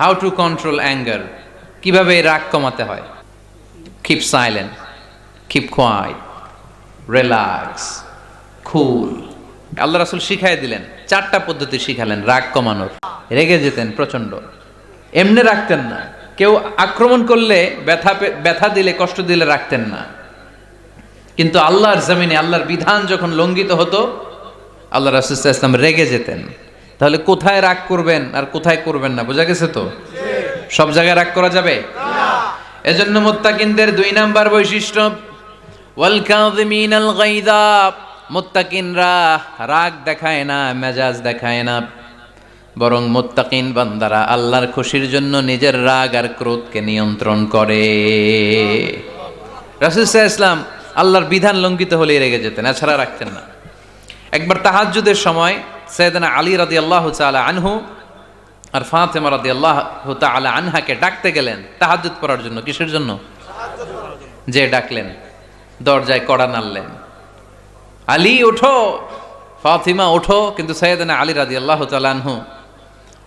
How to control anger, কিভাবে রাগ কমাতে হয়। Keep silent, keep quiet, relax, cool. আল্লাহ রাসূল শিখাই দিলেন, 4টা পদ্ধতি শিখালেন রাগ কমানোর। রেগে যেতেন প্রচন্ড, এমনি রাখতেন না। কেউ আক্রমণ করলে ব্যথা দিলে, কষ্ট দিলে রাখতেন না। কিন্তু আল্লাহর জমিনে আল্লাহর বিধান যখন লঙ্ঘিত হতো, আল্লাহ রাসূল সাল্লাল্লাহু আলাইহি ওয়াসাল্লাম রেগে যেতেন। তাহলে কোথায় রাগ করবেন আর কোথায় করবেন না বোঝা গেছে তো? সব জায়গায় রাগ করা যাবে না। এজন্য মুত্তাকিনদের 2 নাম্বার বৈশিষ্ট্য, ওয়াল কাযিমিনাল গায়যা। মুত্তাকিনরা রাগ দেখায় না, মেজাজ দেখায় না, বরং মুত্তাকিন বান্দারা আল্লাহর খুশির জন্য নিজের রাগ আর ক্রোধকে নিয়ন্ত্রণ করে। রাসূল সাল্লাল্লাহু আলাইহি ওয়াসাল্লাম আল্লাহর বিধান লঙ্ঘিত হলেই রেগে যেতেন, এছাড়া রাখতেন না। একবার তাহাজ্জুদের সময় সাইয়েদনা আলী রাদিয়াল্লাহু তাআলা আনহু আর ফাতেমা রাদিয়াল্লাহু তাআলা আনহাকে ডাকতে গেলেন তাহাজ্জুদ পড়ার জন্য। কিসের জন্য? যে ডাকলেন, দরজায় কড়া নাড়লেন, আলী ওঠো, ফাতিমা ওঠো। কিন্তু সাইয়েদনা আলী রাদিয়াল্লাহু তাআলা আনহু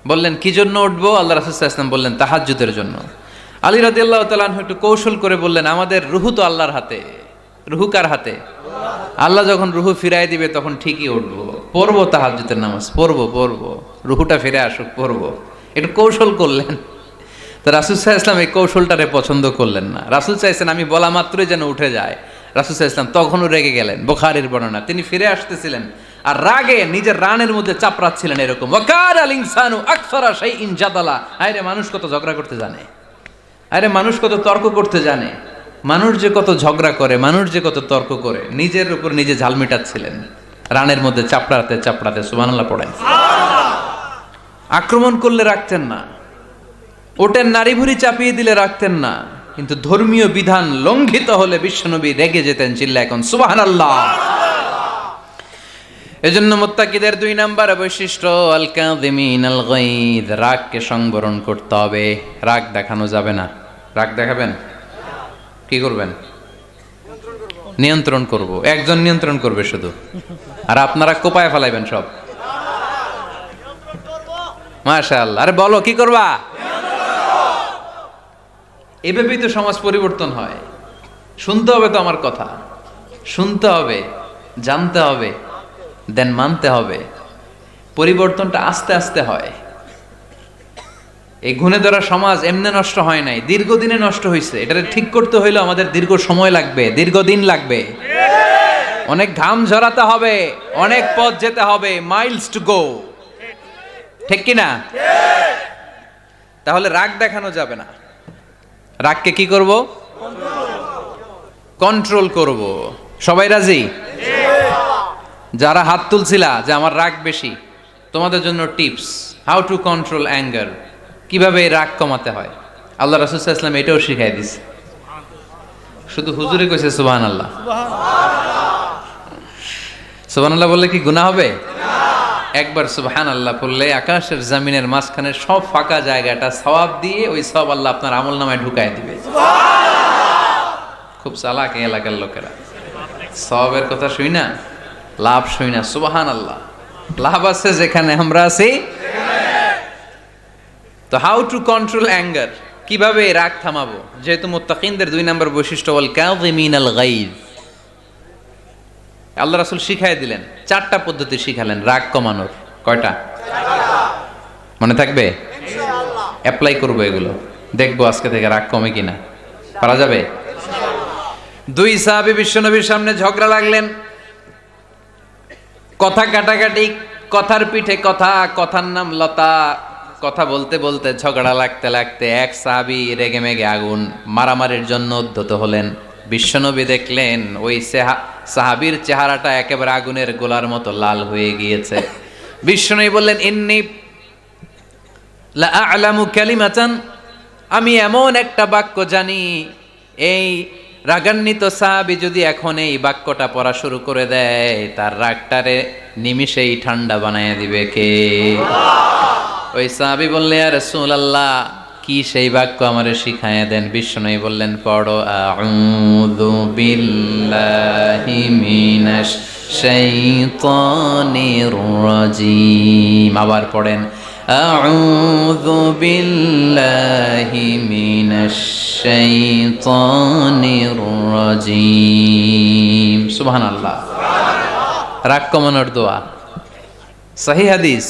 বললেন, কি জন্য উঠবো? আল্লাহ রাসূল সাল্লাল্লাহু আলাইহি ওয়াসাল্লাম বললেন, তাহাজ্জুদের জন্য। আলী রাদিয়াল্লাহু তাআলা আনহু একটু কৌশল করে বললেন, আমাদের রুহু তো আল্লাহর হাতে। রুহু কার হাতে? আল্লাহ যখন রুহু ফিরাই দিবে তখন ঠিকই উঠবো, পড়বো তাহাজ্জুদের নামাজ, পড়বো, রুহুটা ফিরে আসুক, পড়বো। একটু কৌশল করলেন। তো রাসূল সাল্লাল্লাহু আলাইহি ওয়াসাল্লাম এই কৌশলটারে পছন্দ করলেন না। রাসূল চাইছেন আমি বলা মাত্রই যেন উঠে যায়। রাসূল সাল্লাল্লাহু আলাইহি ওয়াসাল্লাম তখনও রেগে গেলেন। বুখারীর বর্ণনা, তিনি ফিরে আসতেছিলেন আর রাগে নিজের রানের মধ্যে চাপড়াচ্ছিলেন এরকম, ওয়াকার আল ইনসানু আকসারা শাইইন জাদালা। আরে মানুষ কত ঝগড়া করতে জানে, আরে মানুষ কত তর্ক করতে জানে, মানুষ যে কত ঝগড়া করে, মানুষ যে কত তর্ক করে, নিজের উপর নিজে ঝাল মেটাচ্ছিলেন রানের মধ্যে চাপড়াতে চাপড়াতে। সুবহানাল্লাহ পড়েন। আক্রমণ করলে রাখতেন না, ওটের নারী ভুঁড়ি চাপিয়ে দিলে রাখতেন না, কিন্তু ধর্মীয় বিধান লঙ্ঘিত হলে বিশ্বনবী রেগে যেতেন। চিল্লায় এখন সুবহানাল্লাহ। এজন্য মুত্তাকিদের 2 নাম্বার বৈশিষ্ট্য, আল কাযিমিনাল গায়দ, রাগকে সংবরণ করতে হবে। রাগ দেখানো যাবে না। রাগ দেখাবেন, কি করবেন? নিয়ন্ত্রণ করব। একজন নিয়ন্ত্রণ করবে শুধু, আর আপনারা কোপায় ফেলাইবেন সব। মাশাআল্লাহ। আরে বলো, কি করবা? এভাবেই তো সমাজ পরিবর্তন হয়। শুনতে হবে তো আমার কথা, শুনতে হবে, জানতে হবে, দেন মানতে হবে। পরিবর্তনটা আস্তে আস্তে হয়। এই গুণে ধরা সমাজ এমনি নষ্ট হয় নাই, দীর্ঘদিনে নষ্ট হয়েছে। এটা ঠিক করতে হইলে আমাদের দীর্ঘ সময় লাগবে, দীর্ঘদিন লাগবে, অনেক ঘাম ঝরাতে হবে, অনেক পথ যেতে হবে, মাইলস টু গো। ঠিক কিনা? তাহলে রাগ দেখানো যাবে না। রাগকে কি করব? কন্ট্রোল করব। সবাই রাজি? যারা হাত তুলছিলা যে আমার রাগ বেশি, তোমাদের জন্য tips, how to control anger, কিভাবে রাগ কমাতে হয়। আল্লাহ রাসূল সাল্লাল্লাহু আলাইহি ওয়াসাল্লাম এটাও শিখাই দিয়েছে। শুধু হুজুরে কইছে সুবহানাল্লাহ। সুবহানাল্লাহ বললে কি গুনাহ হবে? একবার সুবহানাল্লাহ বললে আকাশের জমিনের মাঝখানে সব ফাঁকা জায়গাটা সওয়াব দিয়ে ওই সওয়াব আল্লাহ আপনার আমলনামায় ঢুকায় দিবে। খুব চালাক এই এলাকার লোকেরা, সওয়াবের কথা শুই না, লাভ শুই না। সুবহানাল্লাহ, লাভ আছে যেখানে আমরা আছি। তো হাউ টু কন্ট্রোল অ্যাঙ্গার, কিভাবে রাগ থামাবো? যেহেতু মুত্তাকিনদের 2 নাম্বার বৈশিষ্ট্য ওয়াল কাযিমিনাল গায়জ, আল্লাহ রাসূল শিখাই দিলেন, 4টা পদ্ধতি শিখালেন রাগ কমানোর। কয়টা? 4টা। মনে থাকবে? ইনশাআল্লাহ অ্যাপ্লাই করব এগুলো, দেখবো আজকে থেকে রাগ কমে কিনা। পারা যাবে? ইনশাআল্লাহ। 2 সাহাবী বিশ্বনবীর সামনে ঝগড়া লাগলেন, কথা কাটাকাটি, কথার পিঠে কথা, কথার নাম লতা। কথা বলতে বলতে ঝগড়া লাগতে লাগতে এক সাহাবী রেগে মেগে আগুন, মারামারির জন্য উদ্যত হলেন। বিশ্বনবী দেখলেন ওই সাহাবীর চেহারাটা একেবারে আগুনের গোলার মতো লাল হয়ে গিয়েছে। বিশ্বনবী বললেন, ইন্নী লা আ'লামু কালিমাতান, আমি এমন একটা বাক্য জানি, এই রাগান্বিত সাহাবী যদি এখন এই বাক্যটা পড়া শুরু করে দেয়, তার রাগটারে নিমিষেই ঠান্ডা বানায় দিবে কে? ওই সাহাবী বললেন, ইয়া রাসূলুল্লাহ, কি সেই বাক্য আমারে শিখায়া দেন। বিশ্বনবী বললেন, পড়ো, আউযু বিল্লাহি মিনাশ শাইতানির রাজিম। আবার পড়েন, আউযু বিল্লাহি মিনাশ শাইতানির রাজীম। সুবহানাল্লাহ। রাগ কমানোর দোয়া, সহিহ হাদিস।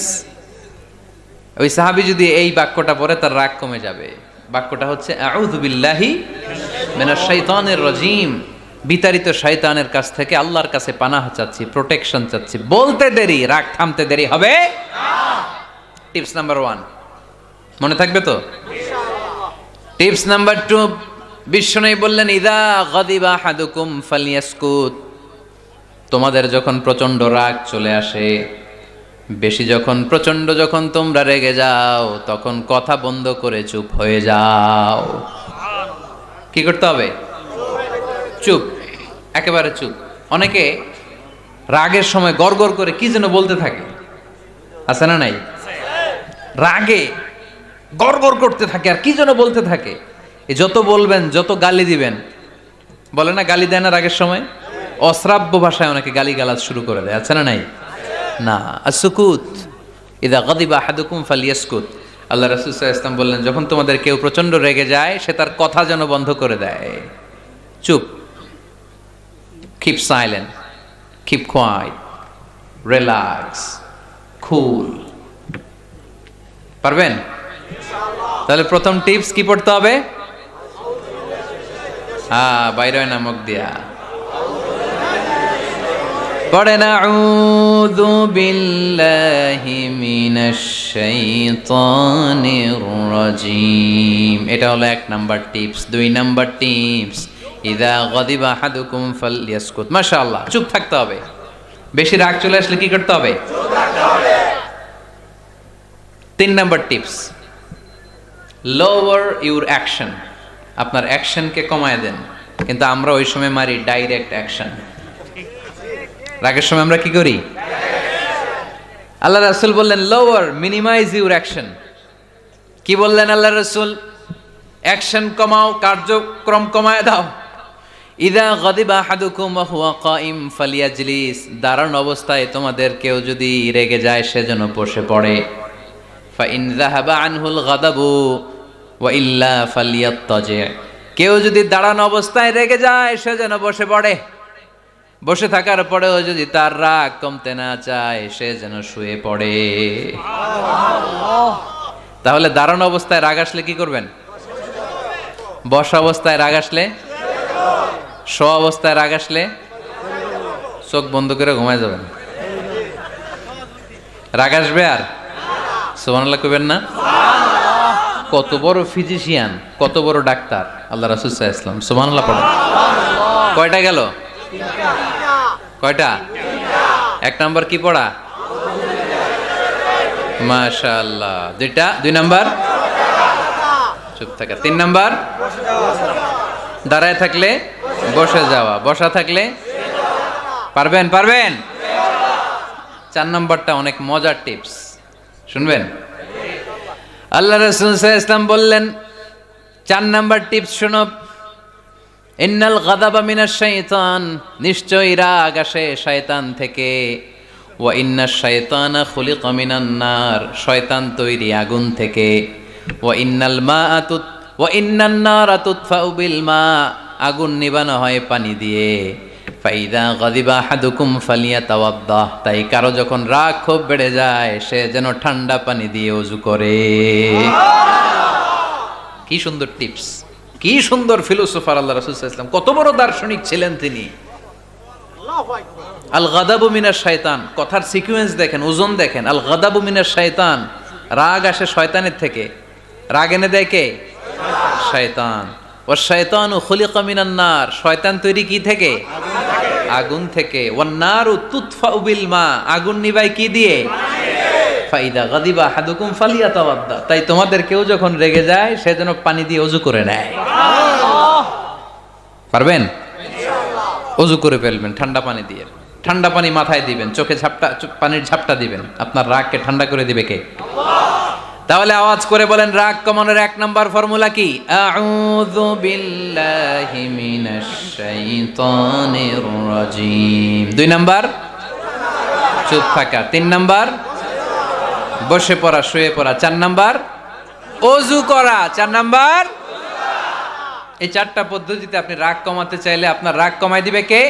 ওই সাহাবী যদি এই বাক্যটা পড়ে তার রাগ কমে যাবে। বাক্যটা হচ্ছে আউযু বিল্লাহি মিনাশ শাইতানির রাজীম। বিতাড়িত শয়তানের কাছ থেকে আল্লাহর কাছে পানাহ চাচ্ছি, প্রোটেকশন চাচ্ছি। বলতে দেরি, রাগ থামতে দেরি হবে না। টিপস নাম্বার 1 মনে থাকবে তো? টিপস নাম্বার 2, বিশ্বনবী বললেন ইযা গাদিবা আহাদুকুম ফালইয়াসকুত। তোমাদের যখন প্রচন্ড রাগ চলে আসে, বেশি যখন প্রচন্ড যখন তোমরা রেগে যাও, তখন কথা বন্ধ করে চুপ হয়ে যাও। কি করতে হবে? চুপ, একেবারে চুপ। অনেকে রাগের সময় গড়গড় করে কি যেন বলতে থাকে, আছে না নাই? রাগে গড়গড় করতে থাকে আর কি যেন বলতে থাকে। এই যত বলবেন, যত গালি দিবেন, বলে না গালি দেয় না রাগের সময়, অশ্রাব্য ভাষায় অনেকে গালিগালাজ শুরু করে দেয়, আছে না নাই? না, আসুকুত ইদা গাদিবা আহাদুকুম ফালিয়াসকুত। আল্লাহ রাসূল সাল্লাল্লাহু আলাইহি ওয়াসাল্লাম বললেন, যখন তোমাদের কেউ প্রচন্ড রেগে যায়, সে তার কথা যেন বন্ধ করে দেয়। চুপ, keep silent, keep quiet, relax, cool. পারবেন? তাহলে প্রথম টিপস কি পড়তে হবে? বাইরে নামক দিয়া পড়েন আউযু বিল্লাহি মিনাশ শাইতানির রাজীম। এটা হলো 1 নাম্বার টিপস। 2 নাম্বার টিপস, ইযা গাদিবা আহাদুকুম ফালইয়াসকুত। মাশাআল্লাহ, চুপ থাকতে হবে। বেশি রাগ চলে আসলে কি করতে হবে? চুপ থাকতে হবে। 3 number tips, lower your action. আপনার অ্যাকশনকে কমায় দেন। কিন্তু আমরা ওই সময় মারি ডাইরেক্ট অ্যাকশন। রাগের সময় আমরা কি করি? আল্লাহ রাসূল বললেন লোয়ার, মিনিমাইজ ইউর অ্যাকশন। কি বললেন আল্লাহ রাসূল? অ্যাকশন কমাও, কার্যক্রম কমায় দাও। ইযা গাদিবা আহাদুকুম ওয়া হুয়া কাইম ফালিয়াজলিস। দাঁড়ানো অবস্থায় তোমাদের কেউ যদি রেগে যায়, সে যেন বসে পড়ে। ফাইন যাহাবা আনহুল গাদাবু ওয়া ইল্লা ফালিয়াত্তাজি। কেউ যদি দাঁড়ানো অবস্থায় রেগে যায়, সে যেন বসে পড়ে। বসে থাকার পরেও যদি তার রাগ কমতে না চায়, সে যেন শুয়ে পড়ে। তাহলে দাঁড়ানো অবস্থায় রাগ আসলে কি করবেন? বসা অবস্থায় রাগ আসলে, শোয়া অবস্থায় রাগ আসলে চোখ বন্ধ করে ঘুমায় যাবেন। রাগ আসবে আর সুবহানাল্লাহ কইবেন না? কত বড় ফিজিশিয়ান, কত বড় ডাক্তার আল্লাহ রাসূল সাল্লাল্লাহু আলাইহি ওয়াসাল্লাম। সুবহানাল্লাহ পড়েন। কয়টা গেল? কয়টা? 1 নাম্বার কি পড়া? মাশাআল্লাহ। 2 নাম্বার চুপ থাকা। 3 নাম্বার দাঁড়ায় থাকলে বসে যাওয়া, বসা থাকলে পারবেন? 4 নাম্বারটা অনেক মজার টিপস, শুনবেন? আল্লাহ রাসূল সাল্লাল্লাহু আলাইহি ওয়াসাল্লাম বললেন 4 নাম্বার টিপস শুনো। ইন্নাল গাদাবা মিনাশ শাইতান। নিশ্চয়ই রাগ আসে শয়তান থেকে। ওয়া ইন্নাশ শাইতানা খুলিকা মিনান নার। শয়তান তৈরি আগুন থেকে। ওয়া ইন্নান নারা তুতফাউ বিল মা। আগুন নিবানো হয় পানি দিয়ে। ফাইদা গাদিবা আহাদুকুম ফালিয়াতাওয়াদ্দাহ। তাই কারো যখন রাগ খুব বেড়ে যায়, সে যেন ঠান্ডা পানি দিয়ে ওযু করে। কি সুন্দর টিপস, কি সুন্দর ফিলোসোফার আল্লাহ রাসূল সাল্লাল্লাহু আলাইহি ওয়াসাল্লাম। কত বড় দার্শনিক ছিলেন তিনি। আল গাদাবু মিনাশ শাইতান, কথার সিকোয়েন্স দেখেন, ওজন দেখেন। আল গাদাবু মিনাশ শাইতান, রাগ আসে শয়তানের থেকে। রাগ এনে দেয় কে? শয়তান। ওয়া শাইতানু খুলিকা মিনান নার। শয়তান তৈরি কি থেকে? আগুন থেকে। ওয়ান নারু তুতফাউ বিল মা। আগুন নিভায় কি দিয়ে? ফাইদা গাদিবা আহাদুকুম ফালিয়াতাওয়াদ্দা। তাই তোমাদের কেউ যখন রেগে যায়, সে যেন পানি দিয়ে ওযু করে নেয়। পারবেন? ওযু করে ফেলবেন ঠান্ডা পানি দিয়ে। ঠান্ডা পানি মাথায় দিবেন, চোখে পানির ঝাপটা দিবেন। আপনার রাগকে ঠান্ডা করে দিবে কে? তাহলে আওয়াজ করে বলেন রাগ কমানোর 1 নাম্বার ফর্মুলা কি? আউযু বিল্লাহি মিনাশ শাইতানির রাজীম। 2 নাম্বার চুপ থাকা। 3 নাম্বার বসে পড়া, শুয়ে পড়া। 4 নাম্বার অজু করা। 4 নাম্বার, এই 4টা পদ্ধতিতে আপনি রাগ কমাতে চাইলে আপনার রাগ কমায় দিবে কে?